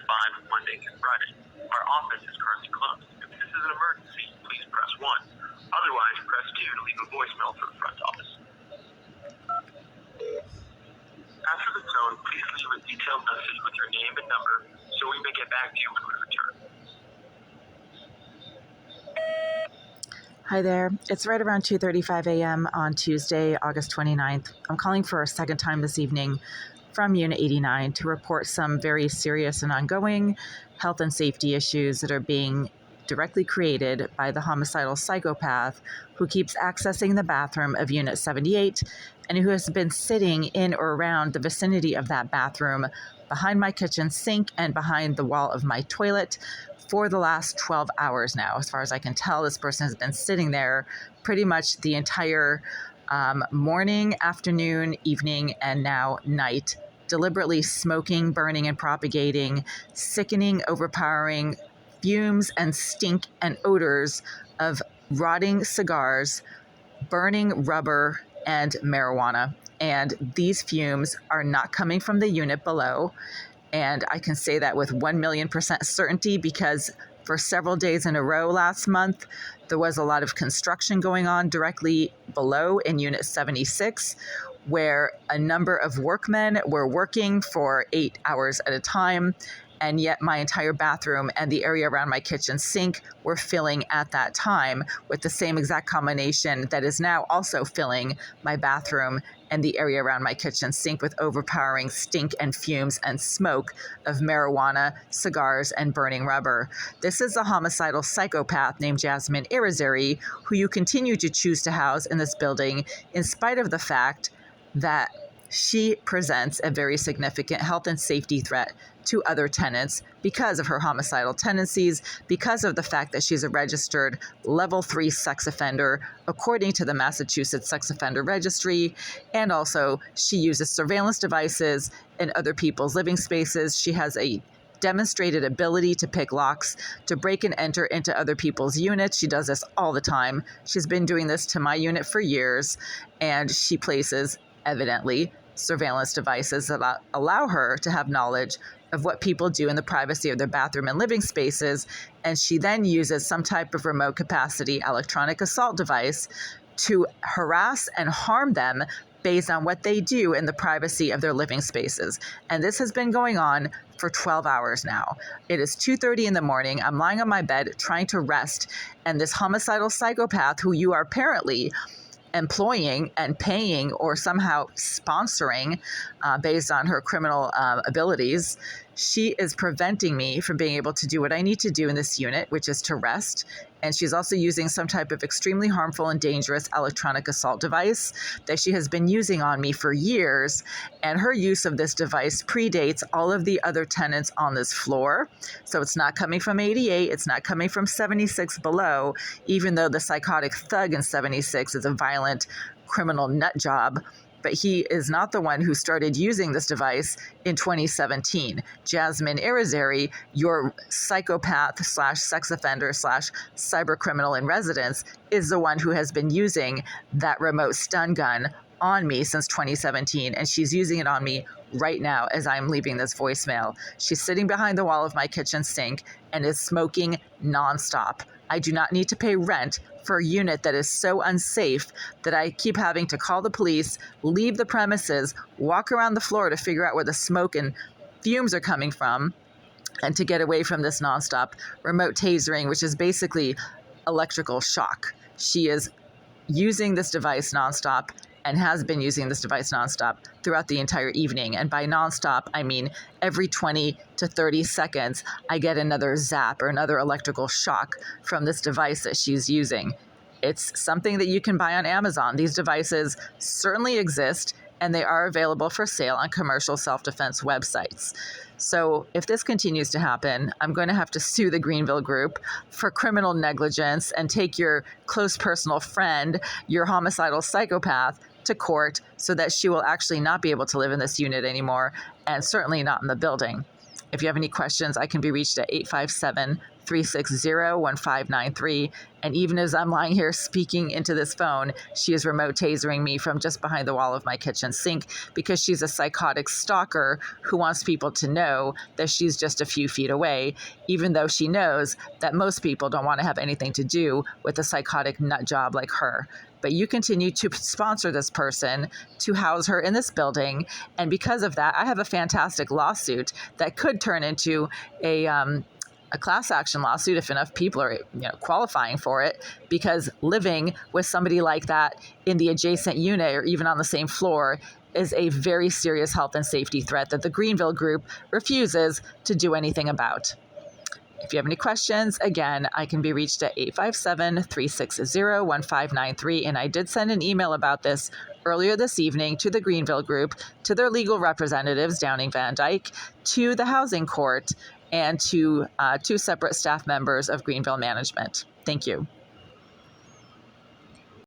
5 Monday through Friday. Our office is currently closed. If this is an emergency, please press 1. Otherwise, press 2 to leave a voicemail for the front office. After the tone, please leave a detailed message with your name and number so we may get back to you when we return. Hi there. It's right around 2:35 a.m. on Tuesday, August 29th. I'm calling for a second time this evening from Unit 89 to report some very serious and ongoing health and safety issues that are being directly created by the homicidal psychopath who keeps accessing the bathroom of Unit 78 and who has been sitting in or around the vicinity of that bathroom behind my kitchen sink and behind the wall of my toilet for the last 12 hours now. As far as I can tell, this person has been sitting there pretty much the entire morning, afternoon, evening, and now night, deliberately smoking, burning, and propagating sickening, overpowering fumes and stink and odors of rotting cigars, burning rubber, and marijuana. And these fumes are not coming from the unit below. And I can say that with 1,000,000% certainty because for several days in a row last month, there was a lot of construction going on directly below in Unit 76, where a number of workmen were working for 8 hours at a time. And yet my entire bathroom and the area around my kitchen sink were filling at that time with the same exact combination that is now also filling my bathroom and the area around my kitchen sink with overpowering stink and fumes and smoke of marijuana, cigars, and burning rubber. This is a homicidal psychopath named Jasmine Irizarry, who you continue to choose to house in this building in spite of the fact that she presents a very significant health and safety threat to other tenants because of her homicidal tendencies, because of the fact that she's a registered level 3 sex offender, according to the Massachusetts Sex Offender Registry. And also, she uses surveillance devices in other people's living spaces. She has a demonstrated ability to pick locks, to break and enter into other people's units. She does this all the time. She's been doing this to my unit for years, and she places, evidently, surveillance devices that allow her to have knowledge of what people do in the privacy of their bathroom and living spaces, and she then uses some type of remote capacity electronic assault device to harass and harm them based on what they do in the privacy of their living spaces. And this has been going on for 12 hours now. It is 2:30 in the morning. I'm lying on my bed trying to rest, and this homicidal psychopath, who you are apparently employing and paying or somehow sponsoring based on her criminal abilities, she is preventing me from being able to do what I need to do in this unit, which is to rest. And she's also using some type of extremely harmful and dangerous electronic assault device that she has been using on me for years. And her use of this device predates all of the other tenants on this floor. So it's not coming from 88. It's not coming from 76 below, even though the psychotic thug in 76 is a violent criminal nut job. But he is not the one who started using this device in 2017. Jasmine Irizarry, your psychopath slash sex offender slash cyber criminal in residence, is the one who has been using that remote stun gun on me since 2017, and she's using it on me right now as I'm leaving this voicemail. She's sitting behind the wall of my kitchen sink and is smoking nonstop. I do not need to pay rent for a unit that is so unsafe that I keep having to call the police, leave the premises, walk around the floor to figure out where the smoke and fumes are coming from, and to get away from this nonstop remote tasering, which is basically electrical shock. She is using this device nonstop and has been using this device nonstop throughout the entire evening. And by nonstop, I mean every 20 to 30 seconds, I get another zap or another electrical shock from this device that she's using. It's something that you can buy on Amazon. These devices certainly exist, and they are available for sale on commercial self-defense websites. So if this continues to happen, I'm going to have to sue the Grnvll group for criminal negligence and take your close personal friend, your homicidal psychopath, to court so that she will actually not be able to live in this unit anymore, and certainly not in the building. If you have any questions, I can be reached at 857 857-360-1593. And even as I'm lying here speaking into this phone, she is remote tasering me from just behind the wall of my kitchen sink because she's a psychotic stalker who wants people to know that she's just a few feet away, even though she knows that most people don't want to have anything to do with a psychotic nut job like her. But you continue to sponsor this person to house her in this building. And because of that, I have a fantastic lawsuit that could turn into a class action lawsuit if enough people are qualifying for it, because living with somebody like that in the adjacent unit or even on the same floor is a very serious health and safety threat that the Grnvll group refuses to do anything about. If you have any questions, again, I can be reached at 857-360-1593. And I did send an email about this earlier this evening to the Grnvll group, to their legal representatives, Downing Van Dyke, to the housing court, and to 2 separate staff members of Grnvll management. Thank you.